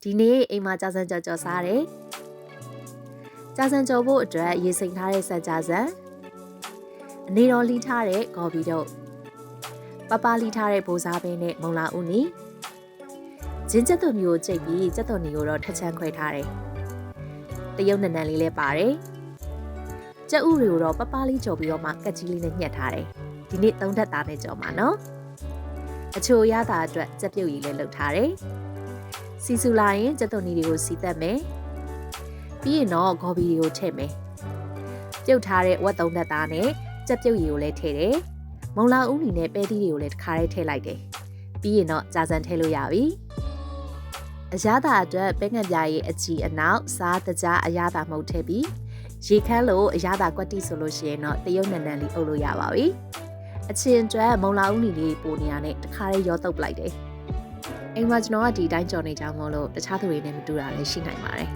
ဒီနေ့အိမ်မှာကြာစံကြော်စားတယ်ကြာစံကြော်ဖို့အတွက်ရေစိမ်ထားတဲ့စံကြာစံအနေတော်လီးထားတဲ့ဂေါ်ဘီတို့ပလီးထားတဲ့ဘိုးစားပင်းနဲ့မုံလာဦးနီဂျင်းကျက်သွန်မျိုးကိုကြိတ်ပြီးကျက်သွန်မျိုးကိုတော့ထက်ချမ်းခွဲထားတယ်တရုတ်နန်းလေးလည်းပါတယ်ကျက်ဥတွေကိုတော့ပလီးကြော်ပြီးတော့မှကက်ကြီးလေးနဲ့ညှက်ထားတယ်ဒီနေ့3ဓာတ်သားနဲ့ကြော်မှာနော်အချိုရတာအတွက်ကြက်ပြုတ်ရည်လည်းလုပ်ထားတယ်စီဆူလာရင်ကျက်သွန်တွေကိုစီးသက်မယ်ပြီးရင်တော့ဂေါ်ဘီတွေကိုထည့်မယ်ပြုတ်ထားတဲ့ဝက်3ဓာတ်သားနဲ့ကြက်ပြုတ်ရည်ကိုလည်းထည့်တယ်မုံလာဦးနီနဲ့ပဲတီးတွေကိုလည်းတစ်ခါတည်းထည့်လိုက်တယ်ပြီးရင်တော့ကြာစံထည့်လို့ရပြီအရသာအတွက်ပဲငံပြားရဲ့အချီအနောက်စားတကြားအရသာမှုတ်ထည့်ပြီးရေခမ်းလို့အရသာကွက်တိဆိုလို့ရှိရင်တော့တရုတ်နန်းလေးအုပ်လို့ရပါပြီအချင်းအတွက်မုံလာဦးနီလေးပိုနေရနဲ့တစ်ခါတည်းရောတုပ်လိုက်တယ်အိမ်မှာကျွန်တော်ကဒီတိုင်းကြော်နေကြမို့လို့တခြားသူတွေနဲ့မတူတာလည်းရှိနိုင်ပါတယ်